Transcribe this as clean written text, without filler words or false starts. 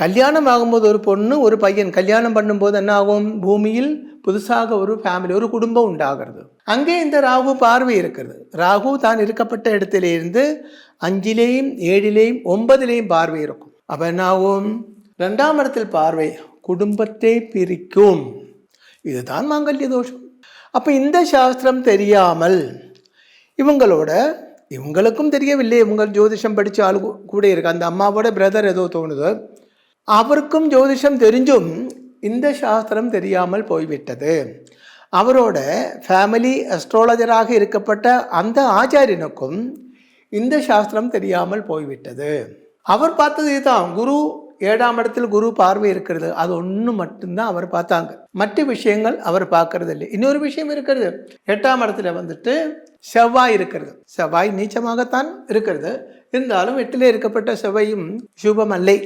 கல்யாணம் ஆகும்போது ஒரு பொண்ணு ஒரு பையன் கல்யாணம் பண்ணும்போது என்ன ஆகும்? பூமியில் புதுசாக ஒரு ஃபேமிலி, ஒரு குடும்பம் உண்டாகிறது. அங்கே இந்த ராகு பார்வை இருக்கிறது. ராகு தான் இருக்கப்பட்ட இடத்திலிருந்து 5லேயும் 7லேயும் 9லேயும் பார்வை இருக்கும். அப்போ என்ன ஆகும்? 2ஆம் இடத்தில் பார்வை குடும்பத்தை பிரிக்கும். இதுதான் மாங்கல்ய தோஷம். அப்போ இந்த சாஸ்திரம் தெரியாமல் இவங்களுக்கும் தெரியவில்லை. இவங்க ஜோதிஷம் படித்த ஆளு கூட இருக்கு. அந்த அம்மாவோட பிரதர் ஏதோ தோணுது. அவருக்கும் ஜோதிஷம் தெரிஞ்சும் இந்த சாஸ்திரம் தெரியாமல் போய்விட்டது. அவரோட ஃபேமிலி அஸ்ட்ராலஜராக இருக்கப்பட்ட அந்த ஆச்சாரியனுக்கும் இந்த சாஸ்திரம் தெரியாமல் போய்விட்டது. அவர் பார்த்தது இதுதான். குரு 7ஆம் இடத்தில் குரு பார்வை இருக்கிறது. அது ஒன்று மட்டும்தான் அவர் பார்த்தாங்க. மற்ற விஷயங்கள் அவர் பார்க்கறது இல்லை. இன்னொரு விஷயம் இருக்கிறது. 8ஆம் இடத்துல செவ்வாய் இருக்கிறது. செவ்வாய் நீச்சமாகத்தான் இருக்கிறது. இருந்தாலும் 8லே இருக்கப்பட்ட செவ்வாயும் சுபம் அல்லை.